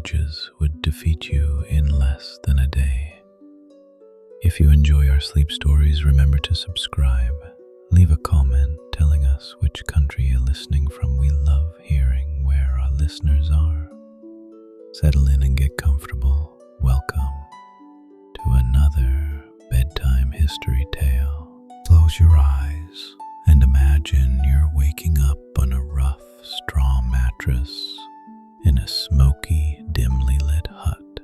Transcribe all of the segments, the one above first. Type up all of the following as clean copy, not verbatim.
ages would defeat you in less than a day. If you enjoy our sleep stories, remember to subscribe. Leave a comment telling us which country you're listening from. We love hearing where our listeners are. Settle in and get comfortable. Welcome to another bedtime history tale. Close your eyes and imagine you're waking up on a rough straw mattress in a smoky, dimly lit hut.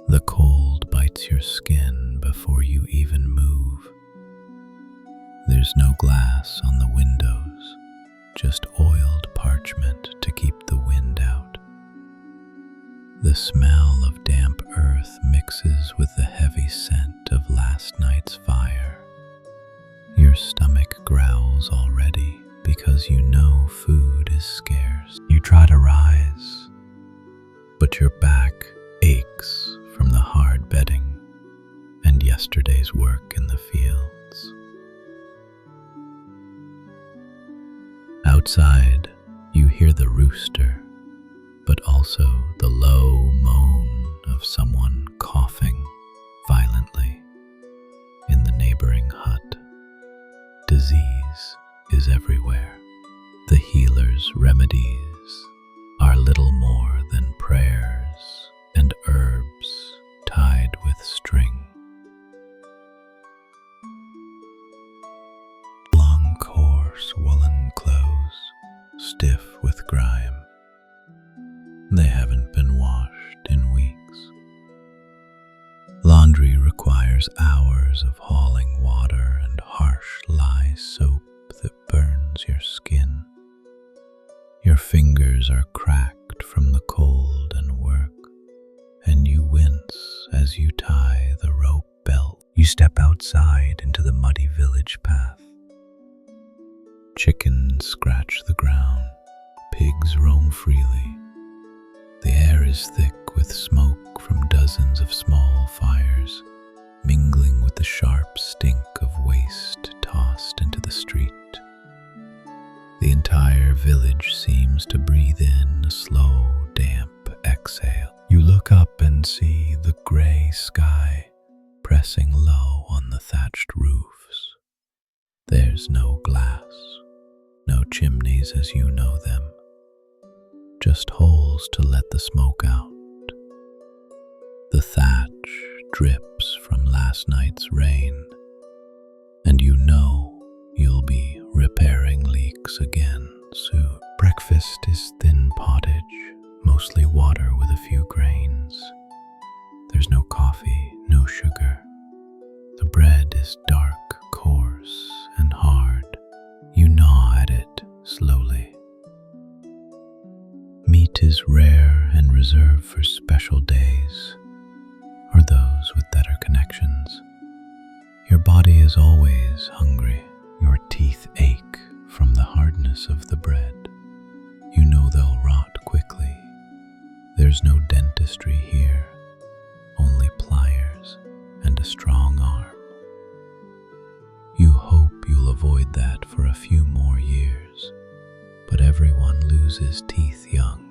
The cold bites your skin before you even move. There's no glass on the windows, just oiled parchment to keep the wind out. The smell of damp earth mixes with the heavy scent of last night's fire. Your stomach growls already because you know food is scarce. You try to rise, but your back aches from the hard bedding and yesterday's work in the fields. Outside, you hear the rooster, but also the low moan of someone coughing violently in the neighboring hut. Disease is everywhere. The healer's remedies are little more than prayers and herbs tied with string. Long, coarse woolen clothes, stiff with grime. They haven't been washed in weeks. Laundry requires hours of hauling water and harsh lye soap that burns your skin. Your fingers are cracked from the cold and work, and you wince as you tie the rope belt. You step outside into the muddy village path. Chickens scratch the ground, pigs roam freely. The air is thick with smoke from dozens of small fires, mingling with the sharp stink of waste tossed into the street. The entire village seems to breathe in a slow, damp exhale. You look up and see the gray sky pressing low on the thatched roofs. There's no glass, no chimneys as you know them, just holes to let the smoke out. The thatch drips from last night's rain, and you know you'll be repairing leaks again soon. Breakfast is thin pottage, mostly water with a few grains. There's no coffee, no sugar. The bread is dark, coarse, and hard. You gnaw at it slowly. Meat is rare and reserved for special days, or those with better connections. Your body is always hungry. Your teeth ache from the hardness of the bread. You know they'll rot quickly. There's no dentistry here, only pliers and a strong arm. You hope you'll avoid that for a few more years, but everyone loses teeth young.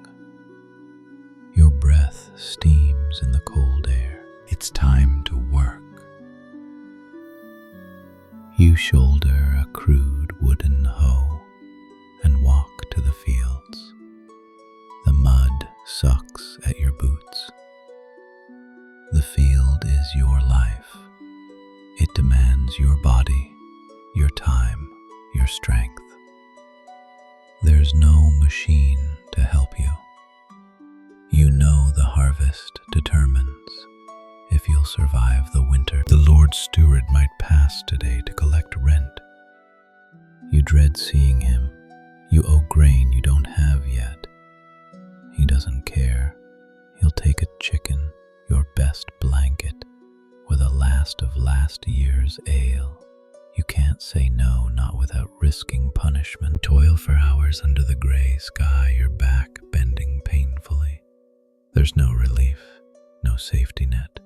Your breath steams in the cold air. It's time to work. You shoulder a crude wooden hoe and walk to the fields. The mud sucks at your boots. The field is your life. It demands your body, your time, your strength. There's no machine to help you. You know the harvest determines if you'll survive the winter. The Lord Steward might pass today to collect rent. You dread seeing him. You owe grain you don't have yet. He doesn't care. He'll take a chicken, your best blanket, with a last of last year's ale. You can't say no, not without risking punishment. Toil for hours under the gray sky, your back bending painfully. There's no relief, no safety net.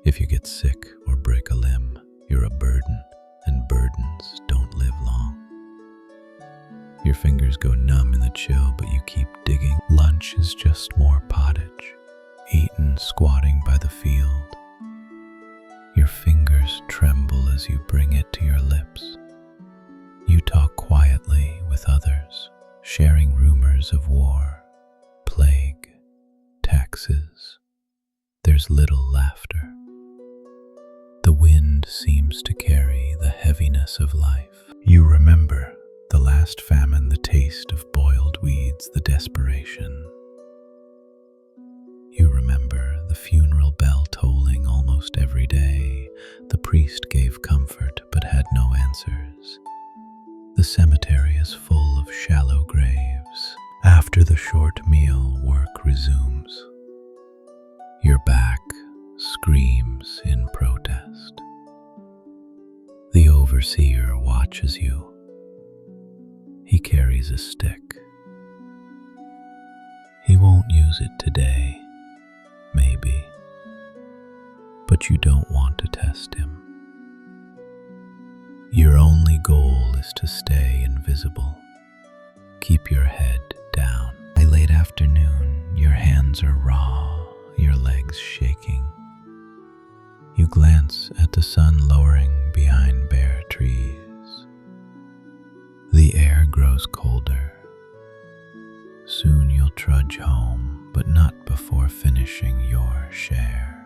If you get sick or break a limb, you're a burden, and burdens don't live long. Your fingers go numb in the chill, but you keep digging. Lunch is just more squatting by the field. Your fingers tremble as you bring it to your lips. You talk quietly with others, sharing rumors of war, plague, taxes. There's little laughter. The wind seems to carry the heaviness of life. You remember the last famine, the taste of boiled weeds, the desperation. You remember the funeral bell tolling almost every day. The priest gave comfort but had no answers. The cemetery is full of shallow graves. After the short meal, work resumes. Your back screams in protest. The overseer watches you. He carries a stick. He won't use it today, maybe, but you don't want to test him. Your only goal is to stay invisible. Keep your head down. By late afternoon, your hands are raw, your legs shaking. You glance at the sun lowering behind bare trees. The air grows colder. Soon you'll trudge home, but not before finishing your share.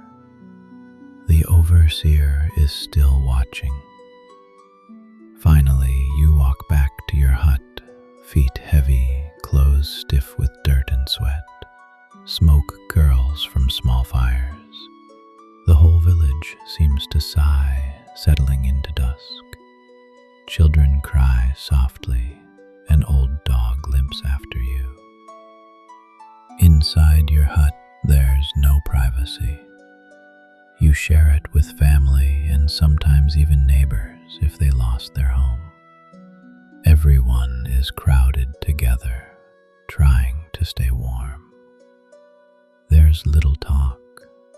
The overseer is still watching. Finally, you walk back to your hut, feet heavy, clothes stiff with dirt and sweat. Smoke curls from small fires. The whole village seems to sigh, settling into dusk. Children cry softly. An old dog limps after you. Inside your hut, there's no privacy. You share it with family and sometimes even neighbors if they lost their home. Everyone is crowded together, trying to stay warm. There's little talk,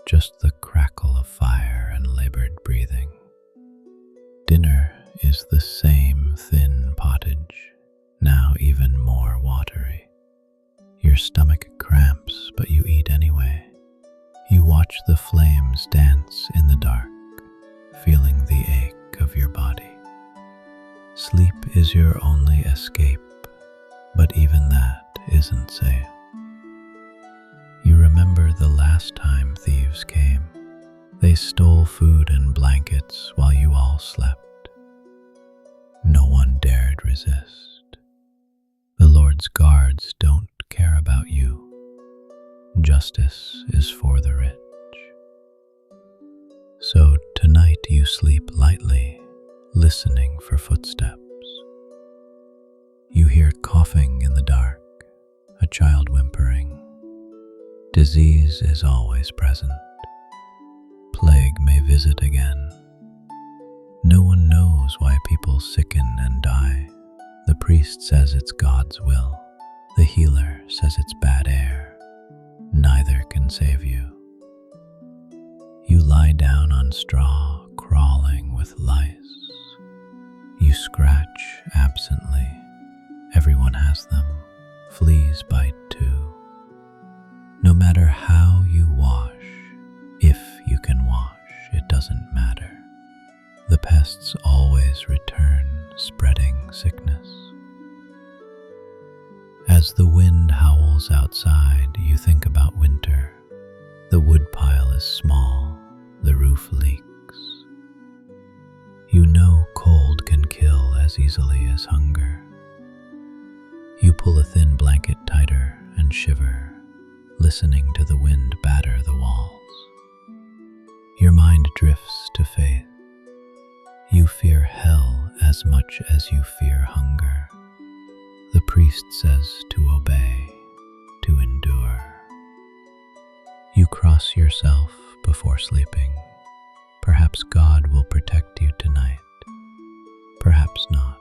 just the crackle of fire and labored breathing. Dinner is the same thin pottage, now even more watery. Your stomach cramps, but you eat anyway. You watch the flames dance in the dark, feeling the ache of your body. Sleep is your only escape, but even that isn't safe. You remember the last time thieves came. They stole food and blankets while you all slept. No one dared resist. The Lord's guards don't care about you. Justice is for the rich. So tonight you sleep lightly, listening for footsteps. You hear coughing in the dark, a child whimpering. Disease is always present. Plague may visit again. No one knows why people sicken and die. The priest says it's God's will. The healer says it's bad air. Neither can save you. You lie down on straw, crawling with lice. You scratch absently. Everyone has them. Fleas bite too. No matter how you wash, if you can wash, it doesn't matter. The pests always return, spreading sickness. As the wind howls outside, you think about winter. The woodpile is small, the roof leaks. You know cold can kill as easily as hunger. You pull a thin blanket tighter and shiver, listening to the wind batter the walls. Your mind drifts to faith. You fear hell as much as you fear hunger. The priest says to obey, to endure. You cross yourself before sleeping. Perhaps God will protect you tonight. Perhaps not.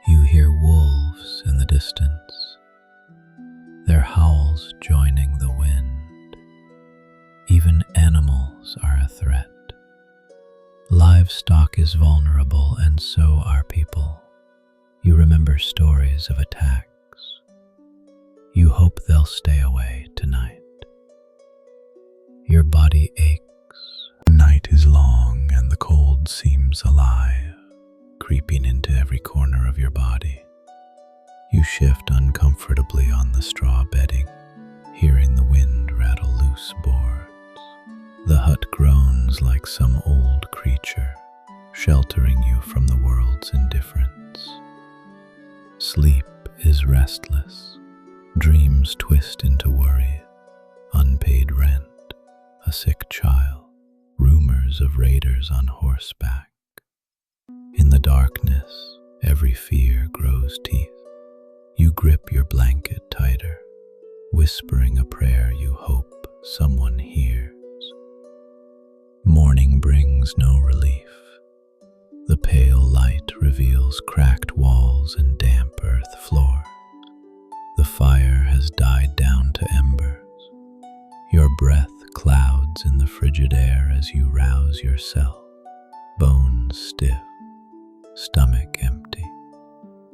You hear wolves in the distance, their howls joining the wind. Even animals are a threat. Livestock is vulnerable, and so are people. You remember stories of attacks. You hope they'll stay away tonight. body aches. The night is long and the cold seems alive, creeping into every corner of your body. You shift uncomfortably on the straw bedding, hearing the wind rattle loose boards. The hut groans like some old creature, sheltering you from the world's indifference. Sleep is restless. Dreams twist into worry. Unpaid rent, a sick child, rumors of raiders on horseback. In the darkness, every fear grows teeth. You grip your blanket tighter, whispering a prayer you hope someone hears. Morning brings no relief. The pale light reveals cracked walls and damp earth floor. The fire has died down to embers. Your breath clouds in the frigid air as you rouse yourself, bones stiff, stomach empty.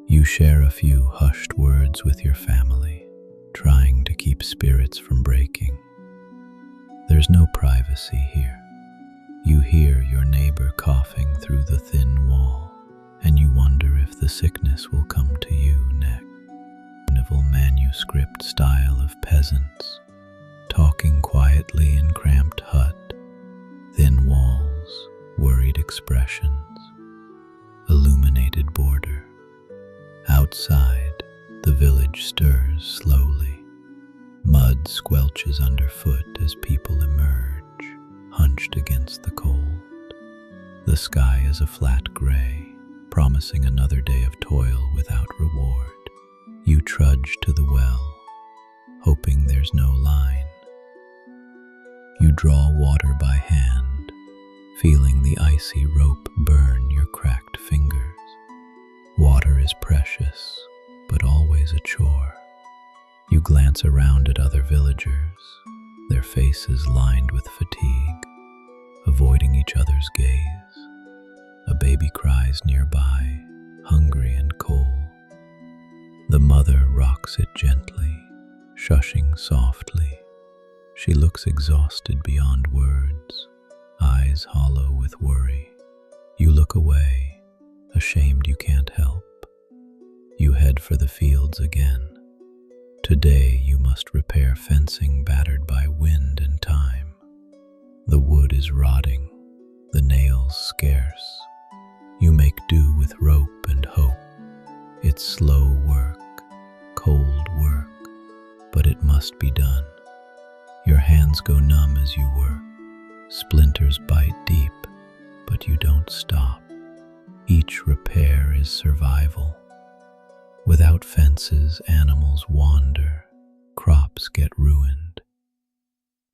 You share a few hushed words with your family, trying to keep spirits from breaking. There's no privacy here. You hear your neighbor coughing through the thin wall, and you wonder if the sickness will come to you next. Manuscript style of peasants, talking quietly in cramped hut, thin walls, worried expressions, illuminated border. Outside, the village stirs slowly. Mud squelches underfoot as people emerge, hunched against the cold. The sky is a flat gray, promising another day of toil without reward. You trudge to the well, hoping there's no line. You draw water by hand, feeling the icy rope burn your cracked fingers. Water is precious, but always a chore. You glance around at other villagers, their faces lined with fatigue, avoiding each other's gaze. A baby cries nearby, hungry and cold. The mother rocks it gently, shushing softly. She looks exhausted beyond words, eyes hollow with worry. You look away, ashamed you can't help. You head for the fields again. Today you must repair fencing battered by wind and time. The wood is rotting, the nails scarce. You make do with rope and hope. It's slow work, cold work, but it must be done. Your hands go numb as you work. Splinters bite deep, but you don't stop. Each repair is survival. Without fences, animals wander, crops get ruined.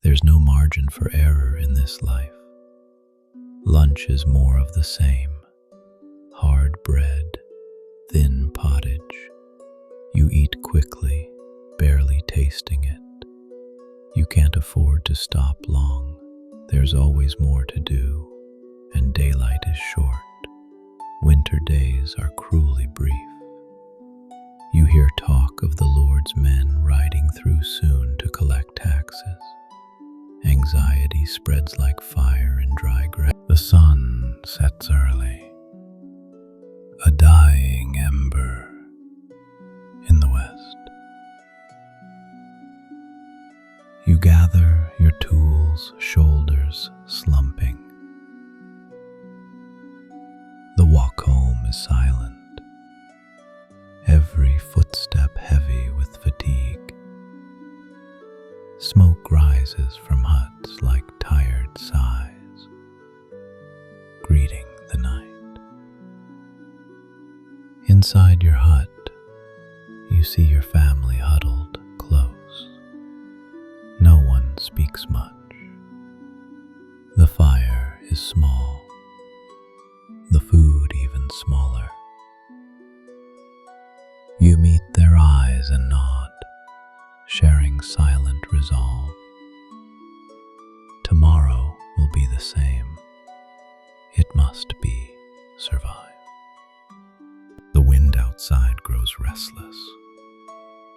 There's no margin for error in this life. Lunch is more of the same. Hard bread, thin pottage. You eat quickly, barely tasting it. You can't afford to stop long. There's always more to do, and daylight is short. Winter days are cruelly brief. You hear talk of the Lord's men riding through soon to collect taxes. Anxiety spreads like fire in dry grass. The sun sets early, a dying ember in the west. You gather your tools, shoulders slumping. The walk home is silent, every footstep heavy with fatigue. Smoke rises from huts like tired sighs, greeting the night. Inside your hut, you see your family huddled close. No one speaks much. The fire is small, the food even smaller. You meet their eyes and nod, sharing silent resolve. Tomorrow will be the same. It must be survive. The wind outside grows restless,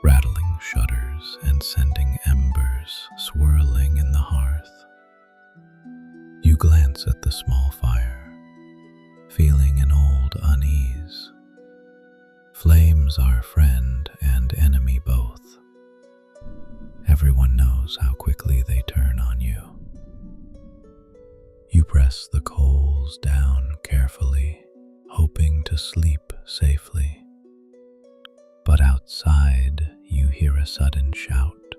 rattling shutters and sending embers swirling in the hearth. You glance at the small fire, feeling an old unease. Flames are friend and enemy both. Everyone knows how quickly they turn on you. You press the coals down carefully, hoping to sleep safely. But outside, you hear a sudden shout,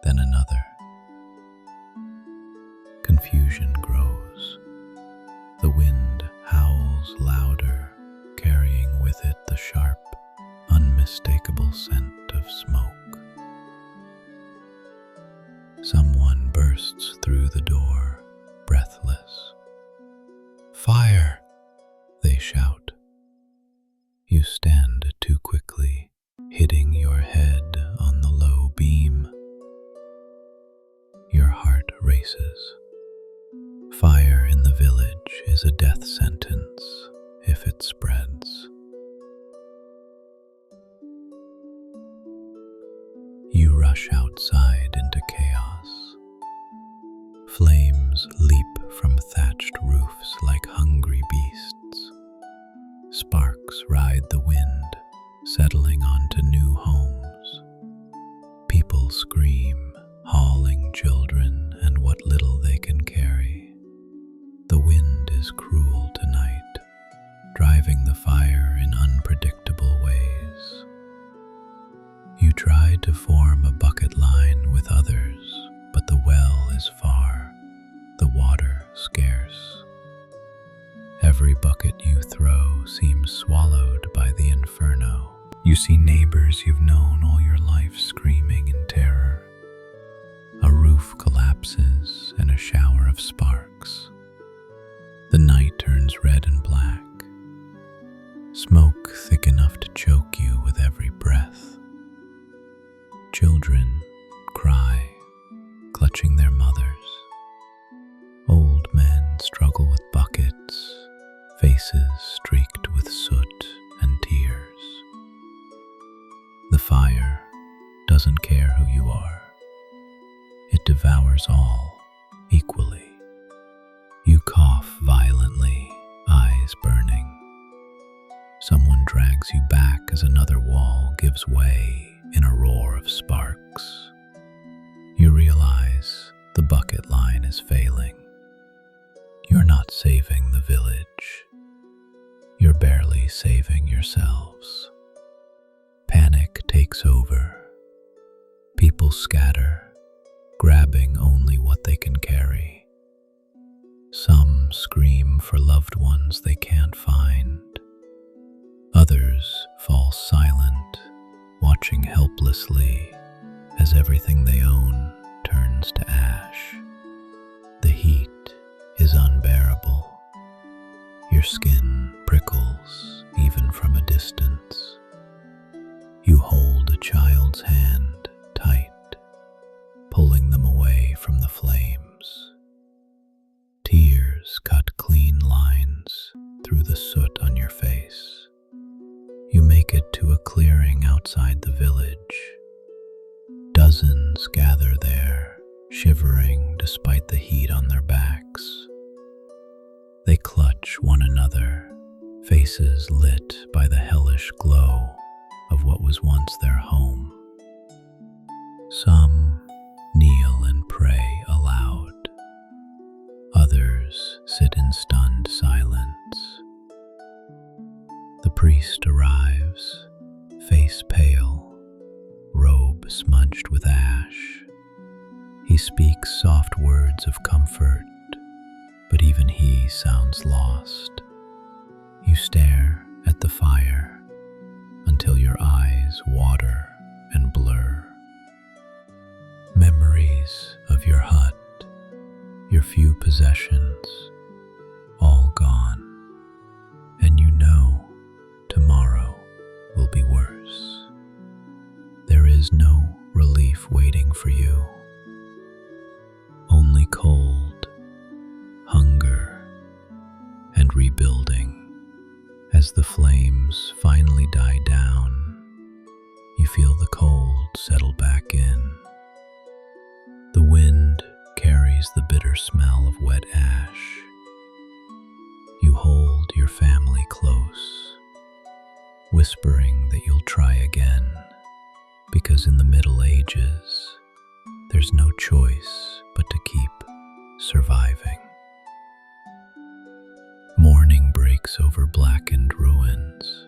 then another. Confusion grows. The wind howls louder, carrying with it the sharp, unmistakable scent of smoke. Someone bursts through the door, breathless. "Fire!" they shout. You stand too quickly, hitting your head on the low beam. Your heart races. Fire in the village is a death sentence if it spreads. You rush outside into chaos. Flames leap from thatched roofs like hungry beasts. Sparks ride the wind, settling onto new homes. People scream, hauling children and what little they can carry. The wind is cruel tonight, driving the fire in unpredictable ways. You try to form a bucket line with others, but the well is far, the water scarce. Every bucket you throw seems swallowed by the inferno. You see neighbors you've known all your life screaming in terror. A roof collapses and a shower of sparks. The night turns red and black. Smoke thick enough to choke you with every breath. Children cry, clutching their mothers. Old men struggle with buckets, faces streaked with soot and tears. The fire doesn't care who you are. It devours all equally. You cough violently, eyes burning. Someone drags you back as another wall gives way in a roar of sparks. You realize the bucket line is failing. You're not saving the village. You're barely saving yourselves. Panic takes over. People scatter, grabbing only what they can carry. Some scream for loved ones they can't find. Others fall silent, watching helplessly as everything they own turns to ash. The heat is unbearable. Your skin prickles even from a distance. You hold a child's hand tight, pulling them away from the flames. Tears cut clean lines through the soot on your face. You make it to a clearing outside the village. Dozens gather there, shivering despite the heat on their backs. They clutch one another, faces lit by the hellish glow of what was once their home. Some kneel and pray aloud. Others sit in stunned silence. The priest arrives, face pale, robe smudged with ash. He speaks soft words of comfort, but even he sounds lost. You stare at the fire until your eyes water and blur. Memories of your hut, your few possessions, all gone, and you know tomorrow will be worse. There is no relief waiting for you, only cold, hunger, and rebuilding. As the flames finally die down, you feel the cold settle back in. The wind carries the bitter smell of wet ash. You hold your family close, whispering that you'll try again, because in the Middle Ages, there's no choice but to keep surviving. Morning breaks over blackened ruins.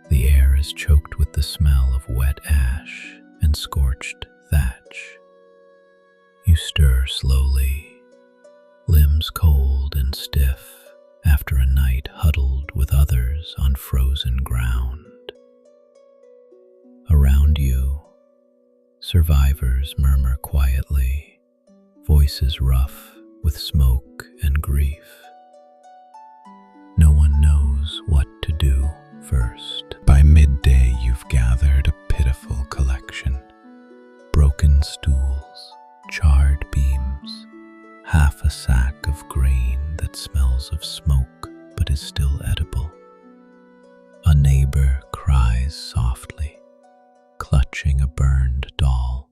The air is choked with the smell of wet ash and scorched thatch. You stir slowly, limbs cold and stiff after a night huddled with others on frozen ground. Around you, survivors murmur quietly, voices rough with smoke and grief. No one knows what to do first. By midday, you've gathered a pitiful collection. Broken stools, charred beams, half a sack of grain that smells of smoke but is still edible. A neighbor cries softly, clutching a burned doll,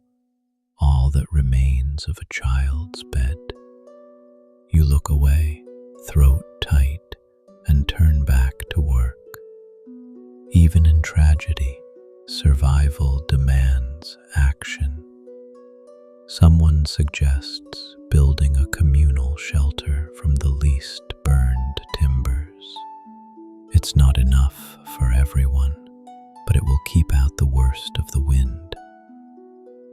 all that remains of a child's bed. You look away, throat tight, and turn back to work. Even in tragedy, survival demands action. Someone suggests building a communal shelter from the least burned timbers. It's not enough for everyone, but it will keep out the worst of the wind.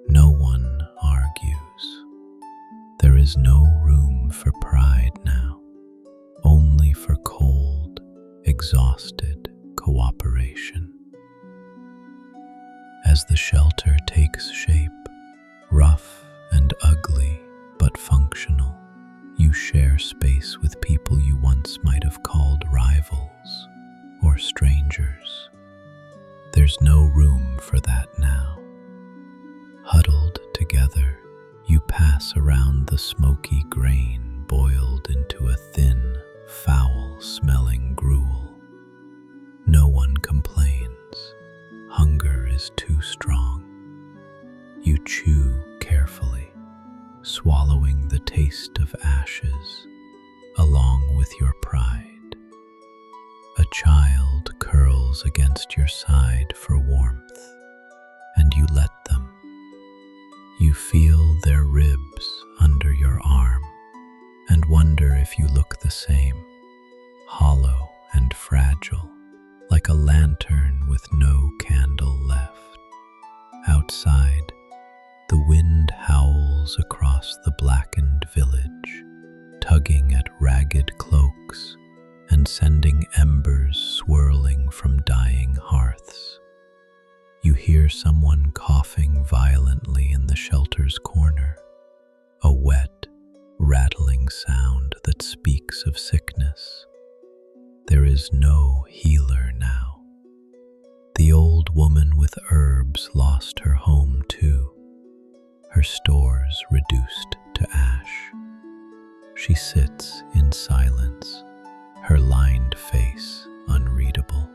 No one argues. There is no room for pride now, only for cold, exhausted cooperation. As the shelter takes shape, rough and ugly but functional, you share space with people you once might have called rivals or strangers. There's no room for that now. Huddled together, you pass around the smoky grain boiled into a thin, foul-smelling gruel. No one complains. Hunger is too strong. You chew carefully, swallowing the taste of ashes along with your pride. A child curls against your side for warmth, and you let them. You feel their ribs under your arm and wonder if you look the same, hollow and fragile, like a lantern with no candle left. Outside, the wind howls across the blackened village, tugging at ragged cloaks and sending embers swirling from dying hearths. You hear someone coughing violently in the shelter's corner, a wet, rattling sound that speaks of sickness. There is no healer now. The old woman with herbs lost her home too, her stores reduced to ash. She sits in silence, her lined face unreadable.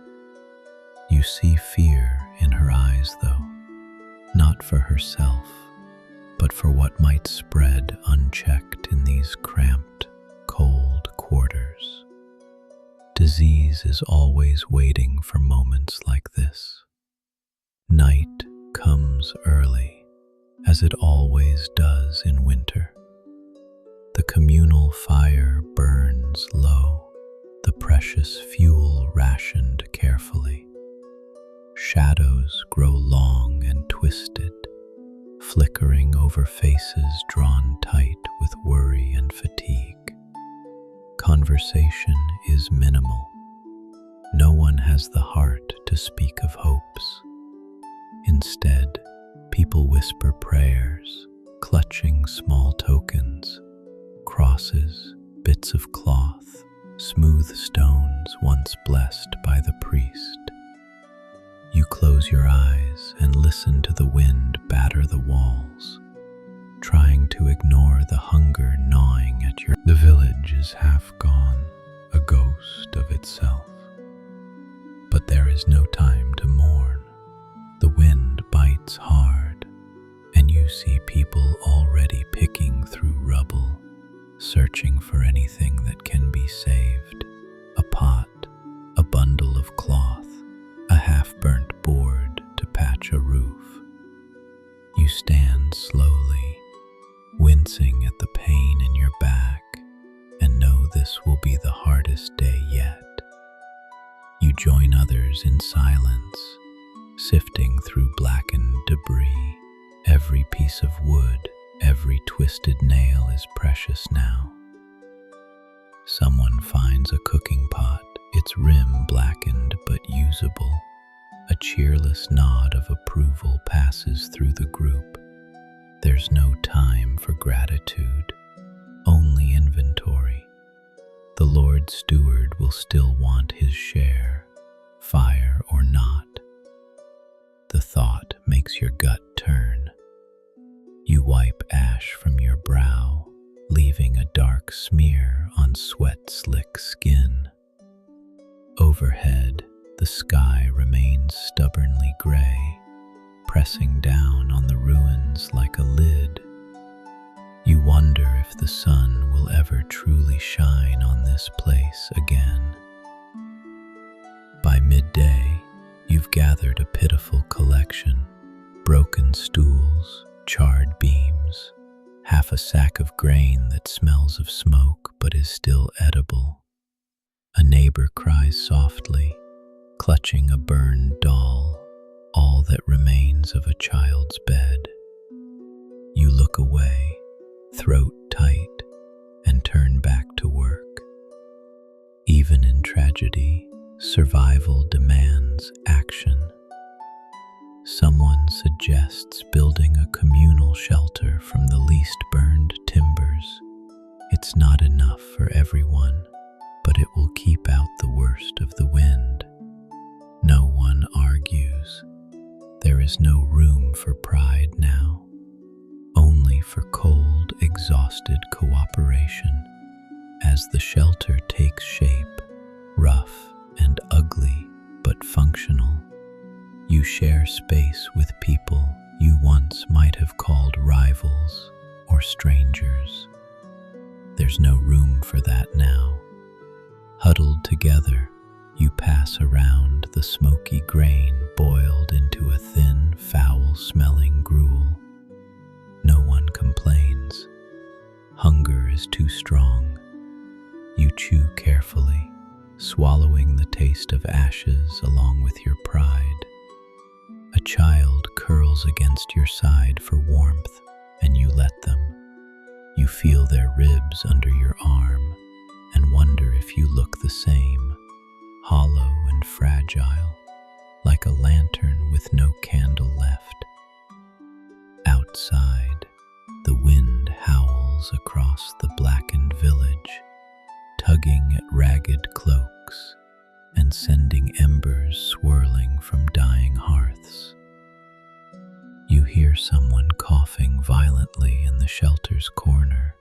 You see fear in her eyes, though, not for herself, but for what might spread unchecked in these cramped, cold quarters. Disease is always waiting for moments like this. Night comes early, as it always does in winter. The communal fire burns low, the precious fuel rationed carefully. Shadows grow long and twisted, flickering over faces drawn tight with worry and fatigue. Conversation is minimal. No one has the heart to speak of hopes. Instead, people whisper prayers, clutching small tokens, crosses, bits of cloth, smooth stones once blessed by the priest. You close your eyes and listen to the wind batter the walls, trying to ignore the hunger gnawing at your... The village is half gone, a ghost of itself. But there is no time to mourn. The wind bites hard, and you see people already picking through rubble, searching for anything that can be saved. A pot, a bundle of cloth, a half-burnt board to patch a roof. You stand slowly, wincing at the pain in your back, and know this will be the hardest day yet. You join others in silence, sifting through blackened debris. Every piece of wood, every twisted nail is precious now. Someone finds a cooking pot, its rim blackened but usable. A cheerless nod of approval passes through the group. There's no time for gratitude, only inventory. The Lord Steward will still want his share, fire or not. The thought makes your gut turn. You wipe ash from your brow, leaving a dark smear on sweat-slick skin. Overhead, the sky remains stubbornly gray, pressing down on the ruins like a lid. You wonder if the sun will ever truly shine on this place again. By midday, you've gathered a pitiful collection: broken stools, charred beams, half a sack of grain that smells of smoke but is still edible. A neighbor cries softly, clutching a burned doll, all that remains of a child's bed. You look away, throat tight, and turn back to work. Even in tragedy, survival demands action. Someone suggests building a communal shelter from the least burned timbers. It's not enough for everyone, but it will keep out the worst of the wind. No one argues. There is no room for pride now, only for cold, exhausted cooperation. As the shelter takes shape, rough and ugly but functional, you share space with people you once might have called rivals or strangers. There's no room for that now. Huddled together, you pass around the smoky grain boiled into a thin, foul-smelling gruel. No one complains. Hunger is too strong. You chew carefully, swallowing the taste of ashes along with your pride. A child curls against your side for warmth, and you let them. You feel their ribs under your arm and wonder if you look the same, hollow and fragile, like a lantern with no candle left. Outside, the wind howls across the blackened village, tugging at ragged cloaks and sending embers swirling from dying hearths. You hear someone coughing violently in the shelter's corner,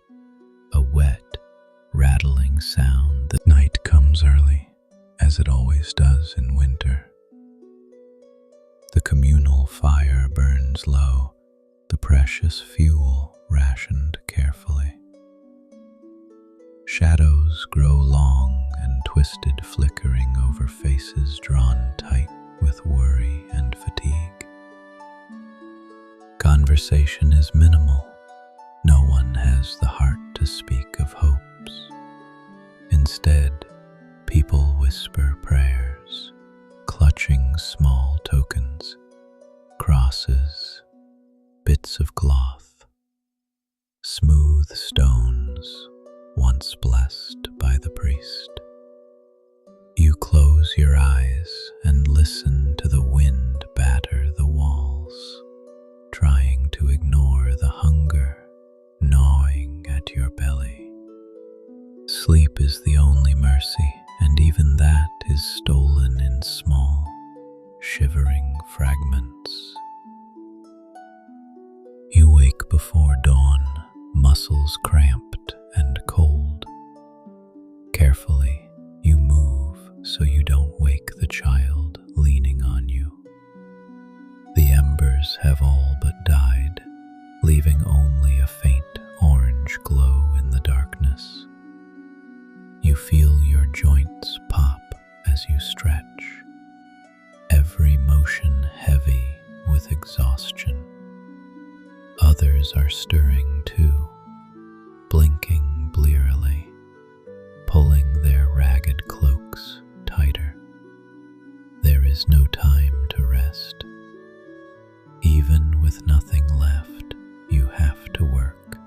a wet, rattling sound. The night comes early, as it always does in winter. The communal fire burns low, the precious fuel rationed carefully. Shadows grow long and twisted, flickering over faces drawn tight with worry and fatigue. Conversation is minimal. No one has the heart to speak of hopes. Instead, people whisper prayers, clutching small tokens, crosses, bits of cloth, smooth stones once blessed by the priest. You close your eyes and listen to the wind batter the walls, trying to ignore the hunger gnawing at your belly. Sleep is the only mercy, and even that is stolen in small, shivering fragments. You wake before dawn, muscles cramped and cold. Carefully, you move so you don't wake the child leaning on you. The embers have all but died, leaving only a faint orange glow in the darkness. Others are stirring too, blinking blearily, pulling their ragged cloaks tighter. There is no time to rest. Even with nothing left, you have to work.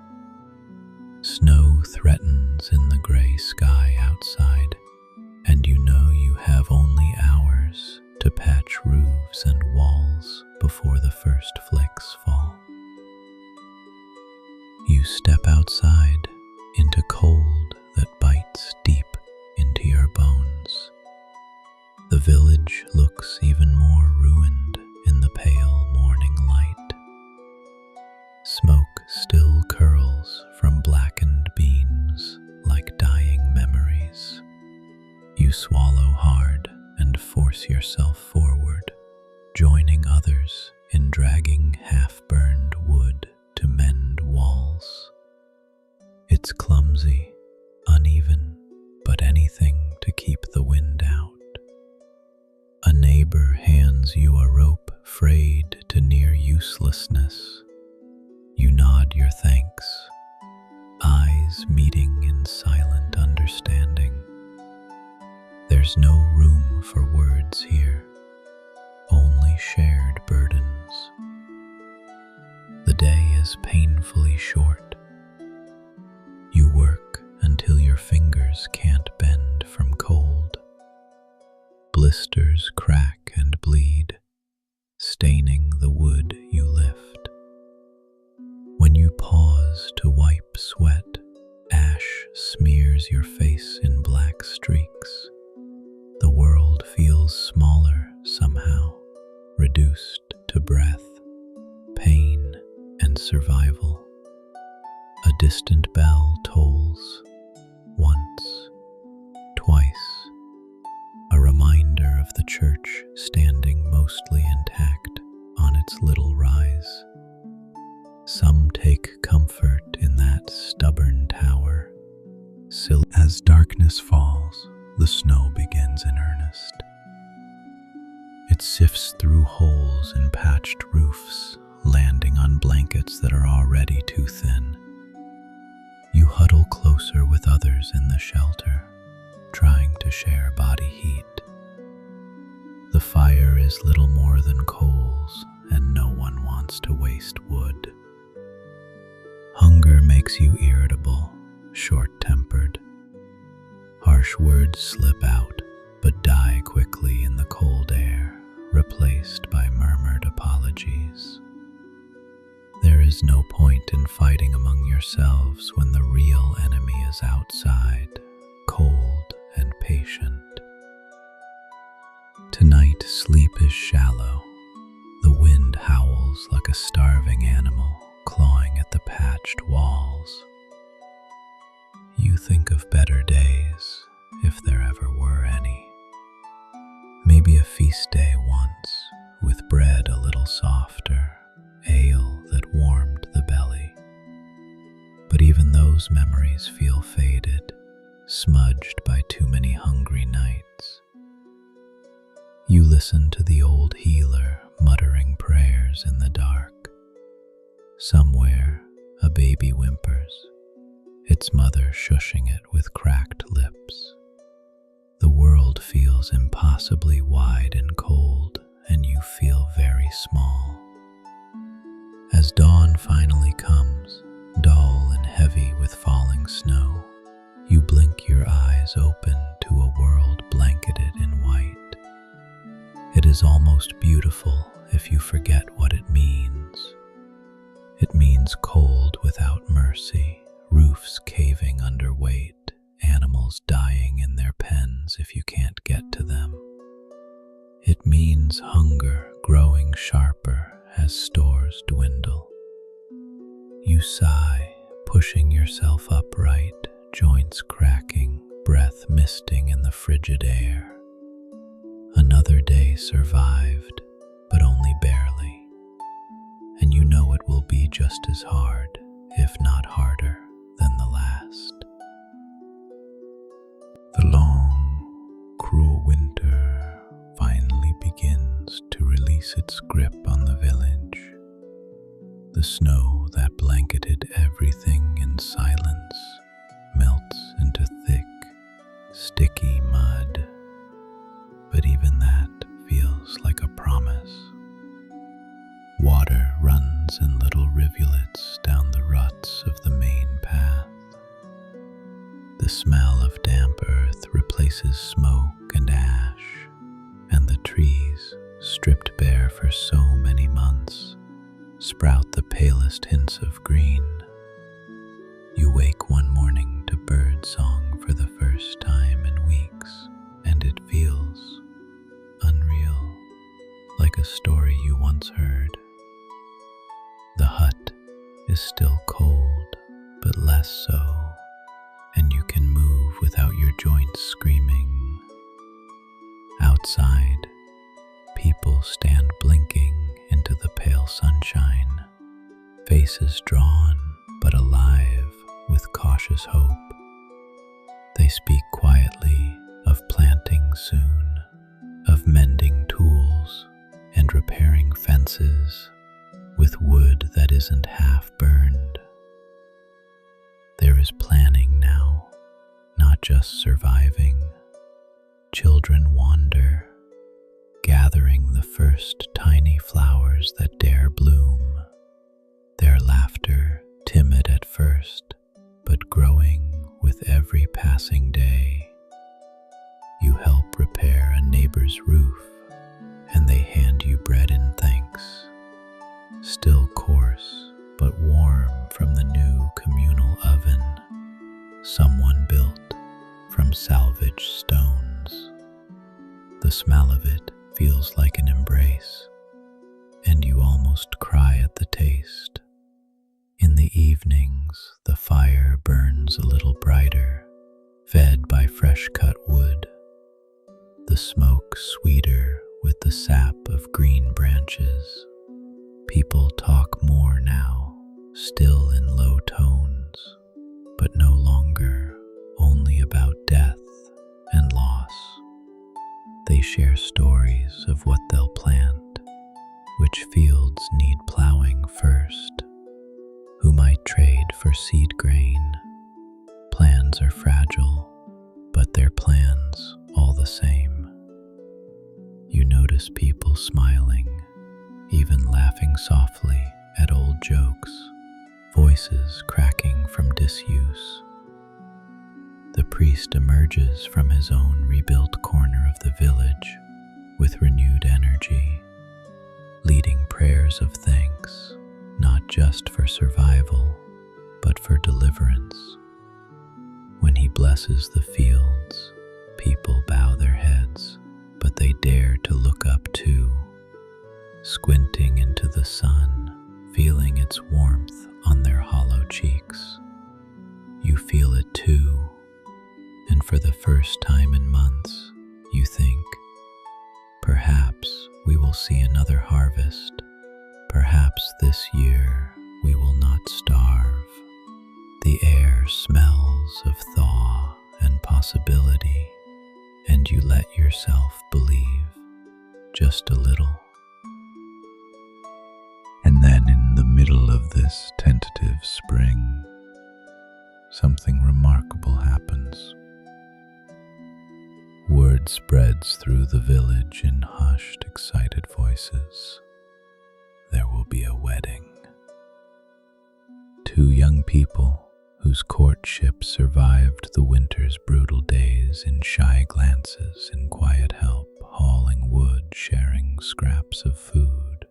Snow threatens in the gray sky outside, and you know you have only hours to patch roofs and walls before the first flakes fall. You step outside into cold that bites deep into your bones. The village looks even more ruined in the pale morning light. Smoke still curls from blackened beams like dying memories. You swallow hard and force yourself forward, joining others in dragging half-burned wood to mend walls. It's clumsy, uneven, but anything to keep the wind out. A neighbor hands you a rope frayed to near uselessness. You nod your thanks, eyes meeting in silent understanding. There's no room for words here, only shared burdens. The day is painfully short. You work until your fingers can't bend from cold. Blisters crack and bleed, staining the wood you lift. When you pause to wipe sweat, ash smears your face in black streaks. The world feels smaller somehow, reduced to breath, pain, and survival. A distant bell tolls, once, twice, a reminder of the church standing mostly intact on its little rise. Some take comfort in that stubborn tower. As darkness falls, the snow begins in earnest. It sifts through holes in patched roofs, landing on blankets that are already too thin. You huddle closer with others in the shelter, trying to share body heat. The fire is little more than coals, and no one wants to waste wood. Hunger makes you irritable, short-tempered. Harsh words slip out, but die quickly in the cold air, replaced by murmured apologies. There is no point in fighting among yourselves when the real enemy is outside, cold and patient. Tonight sleep is shallow. The wind howls like a starving animal, clawing at the patched walls. You think of better days, if there ever were any. Maybe a feast day once, with bread a little softer, ale that warmed the belly. But even those memories feel faded, smudged by too many hungry nights. You listen to the old healer muttering prayers in the dark. Somewhere, a baby whimpers, its mother shushing it with cracked lips. The world feels impossibly wide and cold, and you feel very small. As dawn finally comes, dull and heavy with falling snow, you blink your eyes open to a world blanketed in white. It is almost beautiful if you forget what it means. It means cold without mercy, roofs caving under weight, animals dying in their pens if you can't get to them. It means hunger growing sharper as stores dwindle. You sigh, pushing yourself upright, joints cracking, breath misting in the frigid air. Another day survived, but only barely. And you know it will be just as hard, if not harder, than the last. The long, cruel winter finally begins to release its grip on the village. The snow that Water runs in little rivulets down the ruts of the main path. The smell of damp earth replaces smoke and ash, and the trees, stripped bare for so many months, sprout the palest hints of green. You wake one morning to bird song for the first time in weeks, and it feels unreal, like a story you once heard. The hut is still cold, but less so, and you can move without your joints screaming. Outside, people stand blinking into the pale sunshine, faces drawn but alive with cautious hope. They speak quietly of planting soon, of mending tools and repairing fences with wood that isn't half burned. There is planning now, not just surviving. Children wander, gathering the first tiny flowers that dare bloom, their laughter timid at first, but growing with every passing day. You help repair a neighbor's roof, and they hand you bread in thanks, still coarse but warm from the new communal oven someone built from salvaged stones. The smell of it feels like an embrace, and you almost cry at the taste. In the evenings, the fire burns a little brighter, fed by fresh-cut wood, the smoke sweeter with the sap of green branches. People talk more now, still in low tones, but no longer only about death and loss. They share stories of what they'll plant, which fields need plowing first, who might trade for seed grain. Plans are fragile, but they're plans all the same. You notice people smiling, even laughing softly at old jokes, voices cracking from disuse. The priest emerges from his own rebuilt corner of the village with renewed energy, leading prayers of thanks, not just for survival, but for deliverance. When he blesses the fields, people bow their heads, but they dare to look up too, squinting into the sun, feeling its warmth on their hollow cheeks. You feel it too, and for the first time in months, you think, perhaps we will see another harvest. Perhaps this year we will not starve. The air smells of thaw and possibility, and you let yourself believe just a little. And then in the middle of this tentative spring, something remarkable happens. Word spreads through the village in hushed, excited voices. There will be a wedding. Two young people whose courtship survived the winter's brutal days in shy glances and quiet help, hauling wood, sharing scraps of food,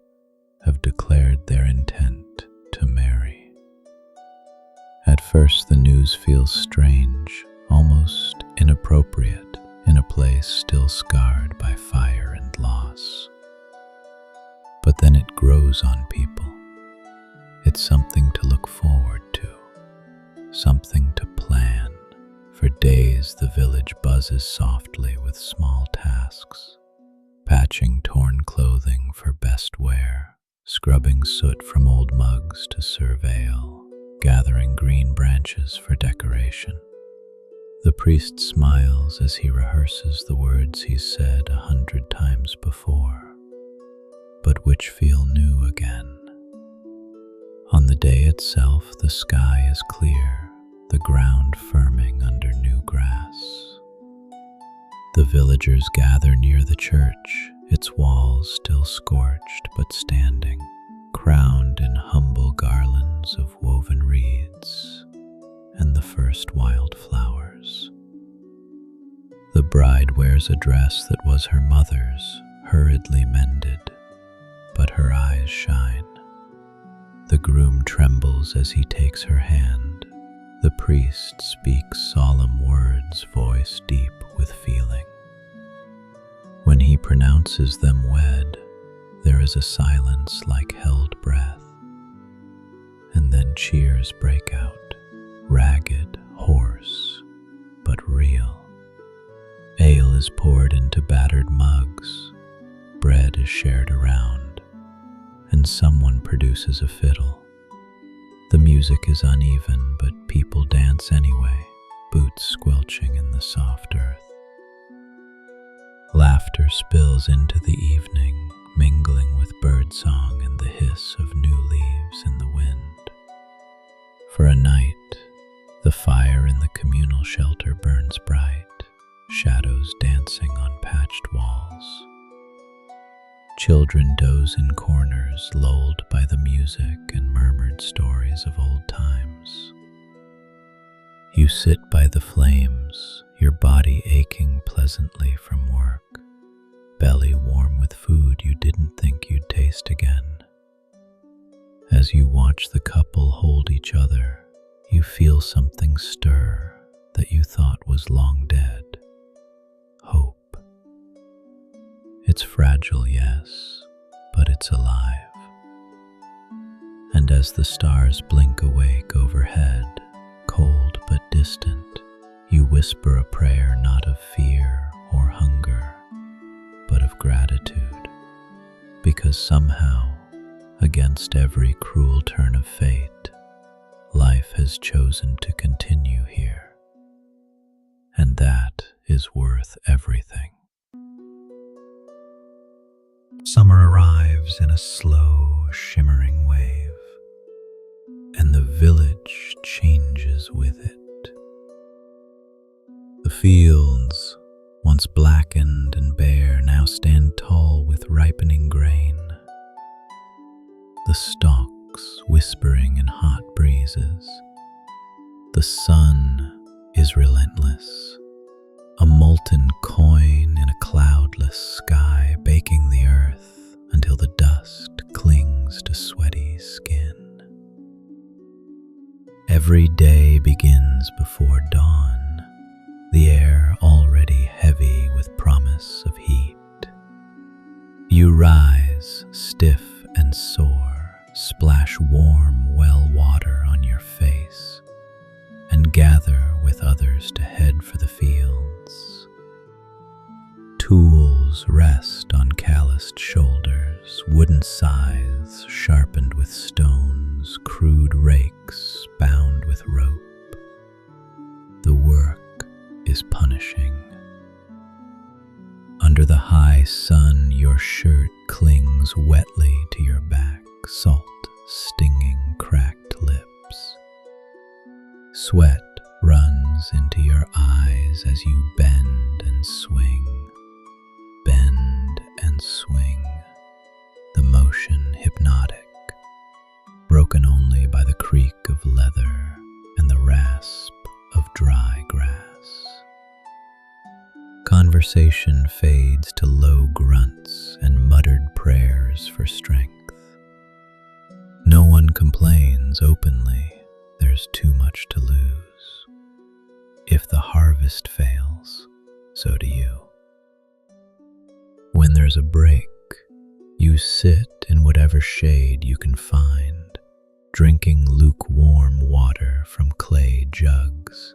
have declared their intent to marry. At first the news feels strange, almost inappropriate, in a place still scarred by fire and loss. But then it grows on people. It's something to look forward to, something to plan. For days the village buzzes softly with small tasks, patching torn clothing for best wear, scrubbing soot from old mugs to serve ale, gathering green branches for decoration. The priest smiles as he rehearses the words he's said 100 times before, but which feel new again. On the day itself, the sky is clear, the ground firming under new grass. The villagers gather near the church, its walls still scorched but standing, sounds of woven reeds and the first wild flowers. The bride wears a dress that was her mother's, hurriedly mended, but her eyes shine. The groom trembles as he takes her hand. The priest speaks solemn words, voice deep with feeling. When he pronounces them wed, there is a silence like held breath, and then cheers break out, ragged, hoarse, but real. Ale is poured into battered mugs, bread is shared around, and someone produces a fiddle. The music is uneven, but people dance anyway, boots squelching in the soft earth. Laughter spills into the evening, mingling with birdsong and the hiss of new leaves in the wind. For a night, the fire in the communal shelter burns bright, shadows dancing on patched walls. Children doze in corners, lulled by the music and murmured stories of old times. You sit by the flames, your body aching pleasantly from work, belly warm with food you didn't think you'd taste again. As you watch the couple hold each other, you feel something stir that you thought was long dead. Hope. It's fragile, yes, but it's alive. And as the stars blink awake overhead, cold but distant, you whisper a prayer not of fear or hunger, but of gratitude, because somehow, against every cruel turn of fate, life has chosen to continue here, and that is worth everything. Summer arrives in a slow, shimmering wave, and the village changes with it. The fields, once blackened and bare, now stand tall with ripening grain. The stalks whispering in hot breezes. The sun is relentless, a molten coin in a cloudless sky, baking the earth until the dust clings to sweaty skin. Every day begins before dawn, the air already heavy with promise of heat. You rise, stiff and sore, splash warm well water on your face, and gather with others to head for the fields. Tools rest on calloused shoulders, wooden scythes sharpened with stones, crude rakes bound with rope. The work is punishing. Under the high sun, your shirt clings wetly to your back, salt stinging cracked lips. Sweat runs into your eyes as you bend and swing, the motion hypnotic, broken only by the creak of leather and the rasp of dry grass. Conversation fades to low grunts and muttered prayers for strength. No one complains openly, there's too much to lose. If the harvest fails, so do you. When there's a break, you sit in whatever shade you can find, drinking lukewarm water from clay jugs,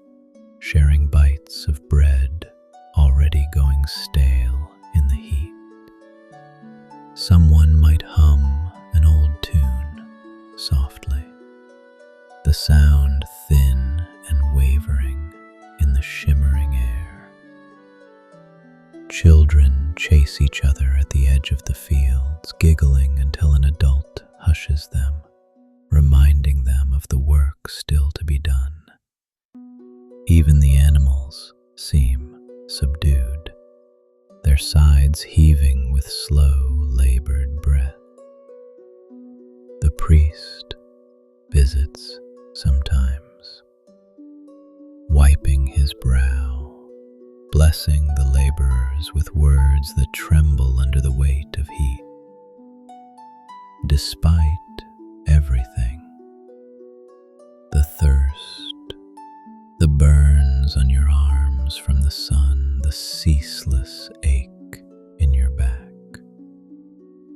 sharing bites of bread already going stale in the heat. Someone might hum an old tune softly, the sound thin and wavering in the shimmering air. Children chase each other at the edge of the fields, giggling until an adult hushes them, reminding them of the work still to be done. Even the animals seem subdued, their sides heaving with slow, labored breath. The priest, visits sometimes, wiping his brow, blessing the laborers with words that tremble under the weight of heat. Despite everything, the thirst, the burns on your arms from the sun, the ceaseless ache in your back,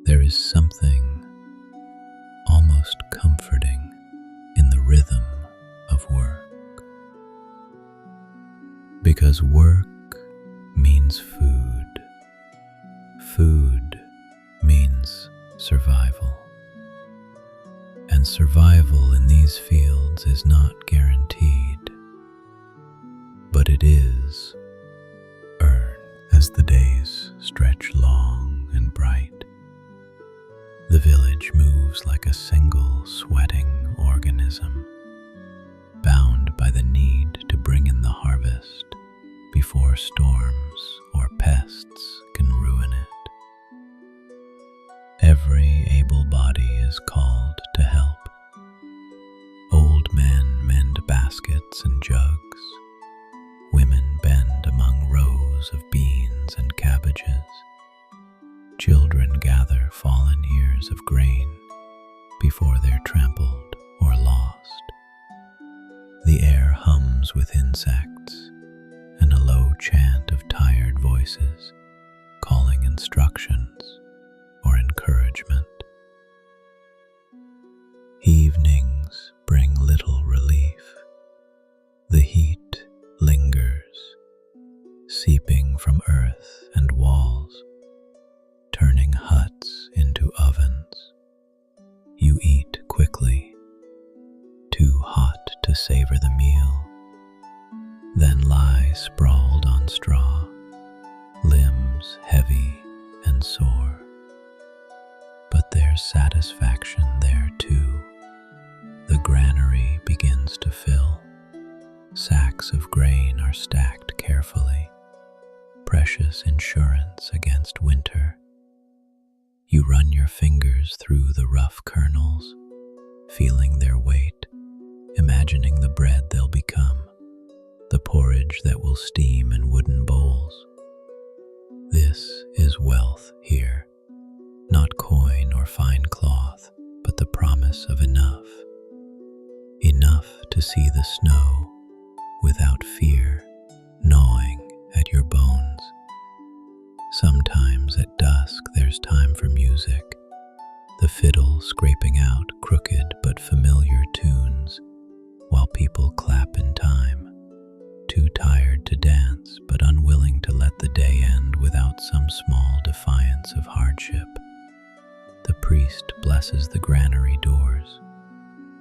there is something almost comforting in the rhythm of work. Because work means food. Food means survival. And survival in these fields is not guaranteed, but it is earned. As the days stretch long and bright, the village moves like a single sweating organism, bound by the need to bring in the harvest before storms or pests can ruin it. Every able body is called to help. Old men mend baskets and jugs. Women bend among rows of beans and cabbages. Children gather fallen ears of grain before they're trampled or lost. The air hums with insects and a low chant of tired voices calling instructions or encouragement. Evenings bring little relief. The heat lingers, seeping from earth and walls, turning huts into ovens. You eat quickly, too hot to savor the meal, then lie sprawled on straw, limbs heavy and sore. But there's satisfaction there too. The granary begins to fill. Sacks of grain are stacked carefully, precious insurance against winter. You run your fingers through the rough kernels, feeling their weight, imagining the bread they'll become, the porridge that will steam in wooden bowls. This is wealth here, not coin or fine cloth, but the promise of enough. Enough to see the snow without fear gnawing at your bones. Sometimes at dusk there's time for music, the fiddle scraping out crooked but familiar tunes, while people clap in time, too tired to dance but unwilling to let the day end without some small defiance of hardship. The priest blesses the granary doors,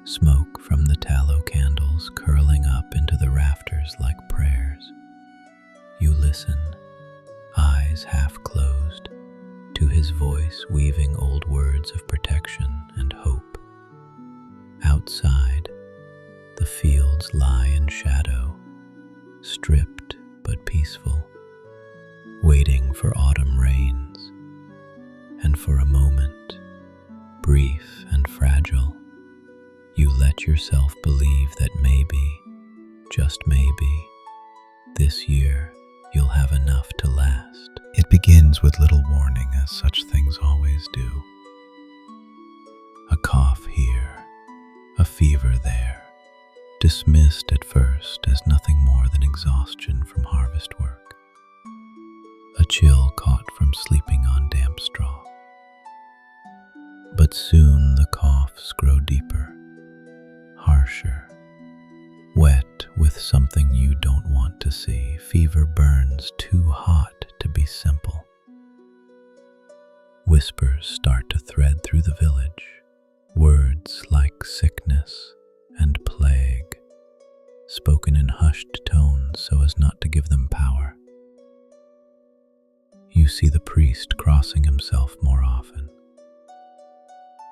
smoke from the tallow candles curling up into the rafters like prayers. You listen, eyes half closed, to his voice weaving old words of protection and hope. Outside, the fields lie in shadow, stripped but peaceful, waiting for autumn rains. And for a moment, brief and fragile, you let yourself believe that maybe, just maybe, this year you'll have enough to last. It begins with little warning, as such things always do. A cough here, a fever there, dismissed at first as nothing more than exhaustion from harvest work. A chill caught from sleeping on damp straw. But soon the coughs grow deeper, harsher, wet with something you don't want to see. Fever burns too hot to be simple. Whispers start to thread through the village, words like sickness and plague, spoken in hushed tones so as not to give them power. You see the priest crossing himself more often,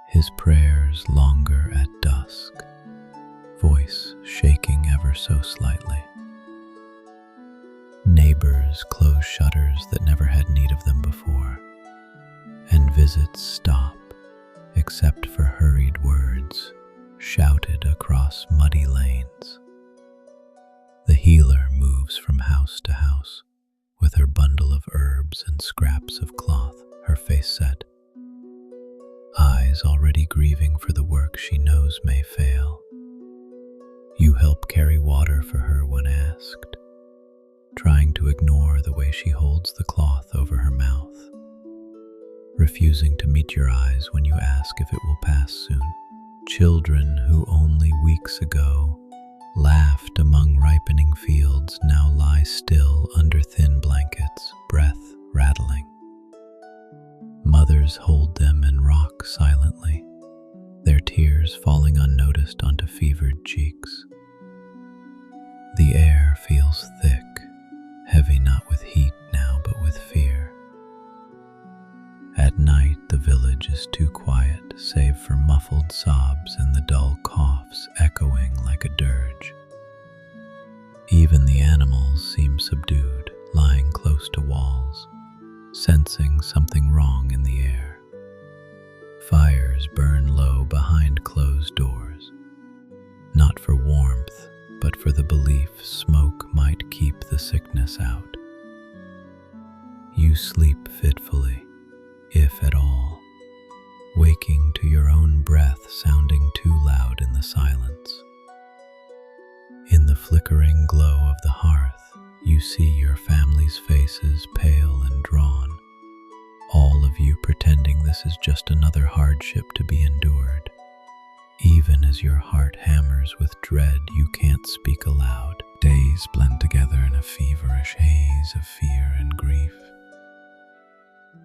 his prayers longer at dusk, voice shaking ever so slightly. Neighbors close shutters that never had need of them before, and visits stop except for hurried words shouted her bundle of herbs and scraps of cloth, her face set, eyes already grieving for the work she knows may fail. You help carry water for her when asked, trying to ignore the way she holds the cloth over her mouth, refusing to meet your eyes when you ask if it will pass soon. Children who only weeks ago laughed among ripening fields now lie still under thin blankets, breath rattling. Mothers hold them and rock silently, their tears falling unnoticed onto fevered cheeks. The air feels thick, heavy not with heat now but with fear. At night the village is too quiet, save for muffled sobs and the dull coughs echoing like a dirge. Even the animals seem subdued, lying close to walls, sensing something wrong in the air. Fires burn low behind closed doors, not for warmth, but for the belief smoke might keep the sickness out. You sleep fitfully, if at all, waking to your own breath sounding too loud in the silence. In the flickering glow of the hearth, you see your family's faces pale and drawn, all of you pretending this is just another hardship to be endured. Even as your heart hammers with dread, you can't speak aloud. Days blend together in a feverish haze of fear and grief.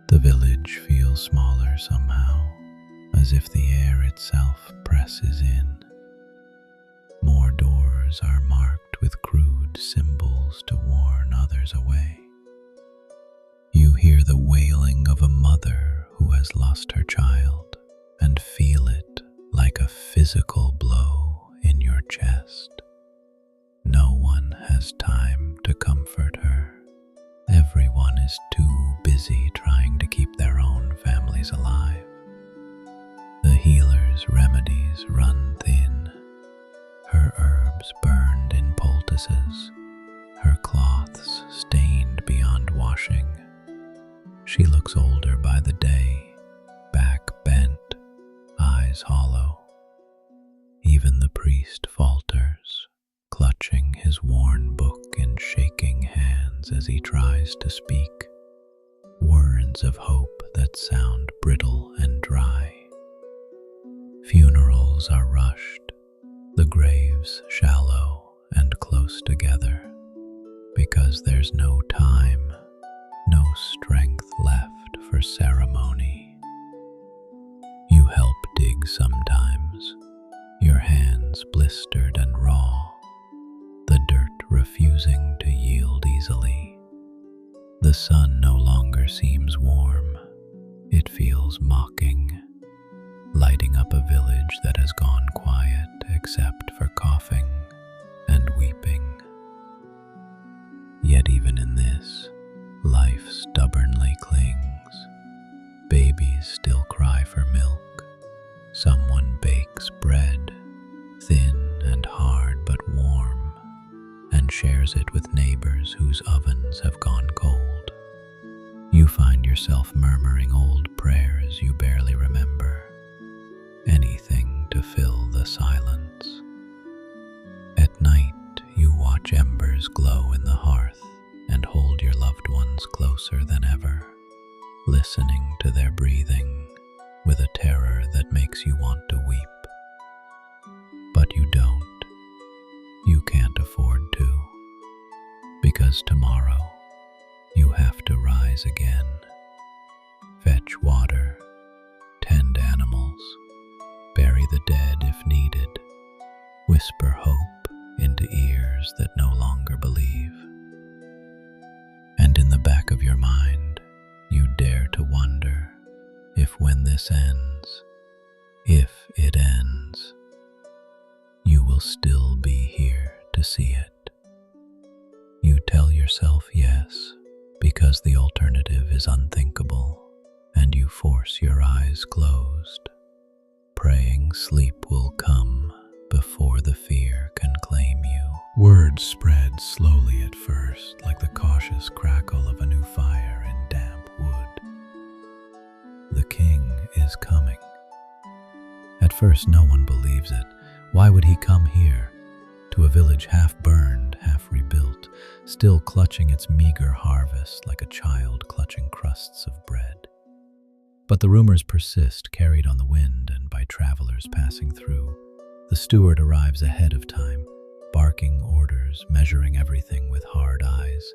The village feels smaller somehow, as if the air itself presses in. More doors are marked with crude symbols to warn others away. You hear the wailing of a mother who has lost her child and feel it like a physical blow in your chest. No one has time to comfort her. Everyone is too busy trying to keep their own families alive. The healer's remedies run thin, her herbs burned in poultices, her cloths stained beyond washing. She looks older by the day, back bent, eyes hollow. Even the priest falters, clutching his worn book in shaking hands as he tries to speak, words of hope that sound brittle and dry. Funerals are rushed, the graves shallow and close together, because there's no time, no strength left for ceremony. You help dig sometimes, your hands blistered and raw, the dirt refusing to yield easily. The sun no longer seems warm, it feels mocking, lighting up a village that has gone quiet except for coughing and weeping. Yet even in this, life stubbornly clings. Babies still cry for milk. Someone bakes bread, thin and hard but warm, and shares it with neighbors whose ovens have gone cold. You find yourself murmuring old prayers you barely remember, anything to fill the silence. At night, you watch embers glow in the hearth and hold your loved ones closer than ever, listening to their breathing with a terror that makes you want to weep. But you don't. You can't afford to, because tomorrow you have to rise again, fetch water, tend animals, bury the dead if needed, whisper hope into ears that no longer believe. And in the back of your mind, you dare to wonder if when this ends, if it ends, you will still be here to see it. You tell yourself yes, because the alternative is unthinkable, and you force your eyes closed, praying sleep will come before the fear can claim you. Words words spread slowly at first, like the cautious crackle of a new fire in damp wood. The king is coming. At first, no one believes it. Why would he come here? To a village half burned, half rebuilt, still clutching its meager harvest like a child clutching crusts of bread. But the rumors persist, carried on the wind and by travelers passing through. The steward arrives ahead of time, barking orders, measuring everything with hard eyes.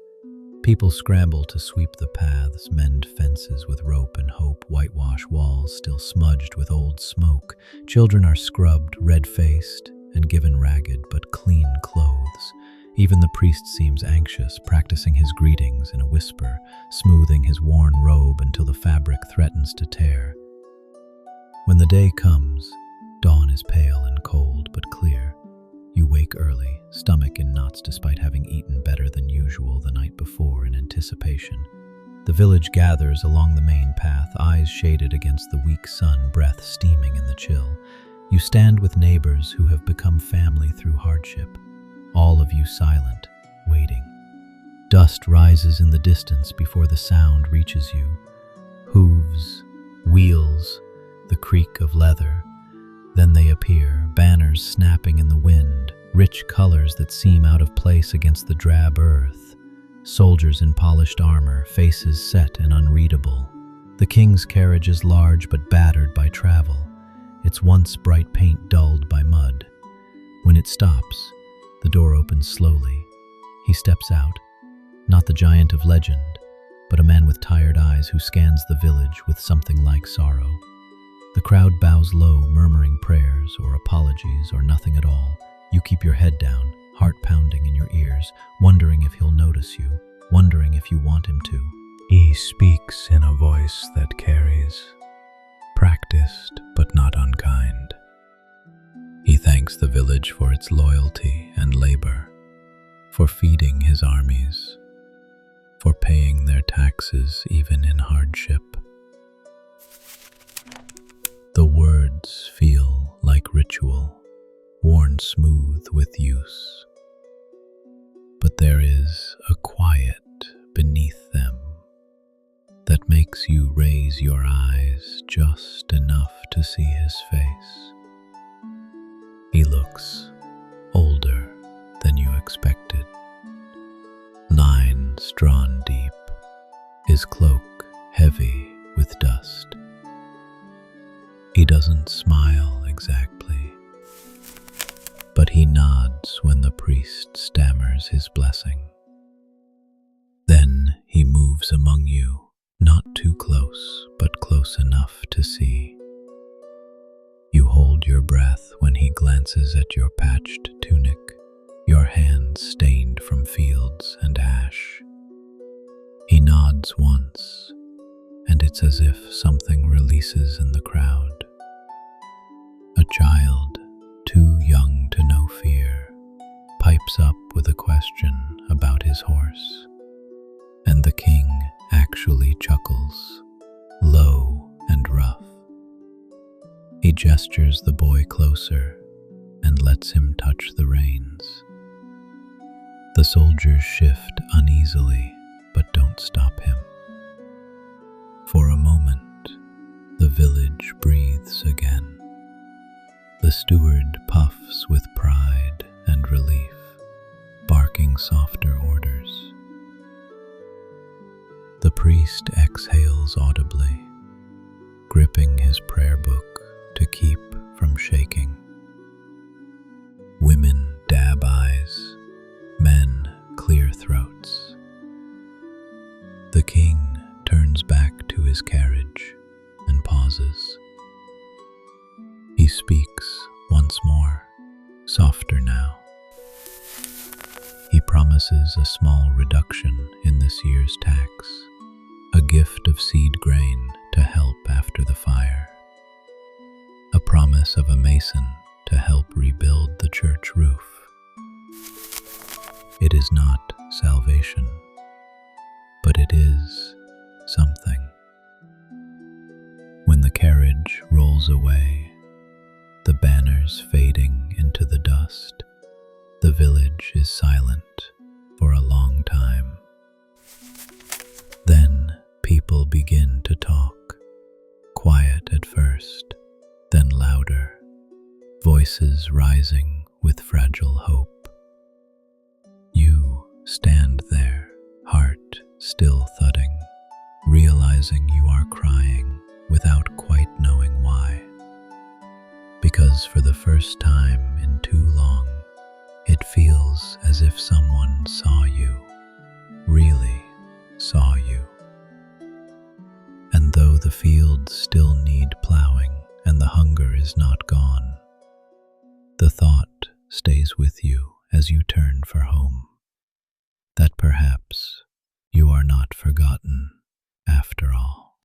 People scramble to sweep the paths, mend fences with rope and hope, whitewash walls still smudged with old smoke. Children are scrubbed, red-faced, and given ragged but clean clothes. Even the priest seems anxious, practicing his greetings in a whisper, smoothing his worn robe until the fabric threatens to tear. When the day comes, dawn is pale and cold but clear. You wake early, stomach in knots despite having eaten better than usual the night before in anticipation. The village gathers along the main path, eyes shaded against the weak sun, breath steaming in the chill. You stand with neighbors who have become family through hardship, all of you silent, waiting. Dust rises in the distance before the sound reaches you. Hooves, wheels, the creak of leather. Then they appear, banners snapping in the wind, rich colors that seem out of place against the drab earth. Soldiers in polished armor, faces set and unreadable. The king's carriage is large but battered by travel, its once bright paint dulled by mud. When it stops, the door opens slowly. He steps out, not the giant of legend, but a man with tired eyes who scans the village with something like sorrow. The crowd bows low, murmuring prayers or apologies or nothing at all. You keep your head down, heart pounding in your ears, wondering if he'll notice you, wondering if you want him to. He speaks in a voice that carries, practiced but not unkind. He thanks the village for its loyalty and labor, for feeding his armies, for paying their taxes even in hardship. The words feel like ritual, worn smooth with use. But there is a quiet beneath them that makes you raise your eyes just enough to see his face. He looks older than you expected, lines drawn deep, his cloak heavy with dust. He doesn't smile exactly, but he nods when the priest stammers his blessing. Then he moves among you, not too close, but close enough to see. You hold your breath when he glances at your patched tunic, your hands stained from fields and ash. He nods once, and it's as if something releases in the crowd. A child, too young to know fear, pipes up with a question about his horse, and the king actually chuckles, low and rough. He gestures the boy closer and lets him touch the reins. The soldiers shift uneasily, but don't stop him. For a moment, the village breathes again. The steward puffs with pride and relief, barking softer orders. The priest exhales audibly, gripping his prayer book to keep from shaking. Women dab eyes, men clear throats. The king turns back to his carriage and pauses. He speaks once more, softer now. He promises a small reduction in this year's tax, a gift of seed grain to help after the fire, a promise of a mason to help rebuild the church roof. It is not salvation, but it is something. When the carriage rolls away, the banners fading into the dust, The village is silent for a long time. Then people begin to talk, quiet at first, then louder, voices rising with fragile hope. You stand there, heart still thudding, realizing you are crying without quite knowing why. Because for the first time in too long, it feels as if someone saw you, really saw you. And though the fields still need plowing and the hunger is not gone, the thought stays with you as you turn for home, that perhaps you are not forgotten.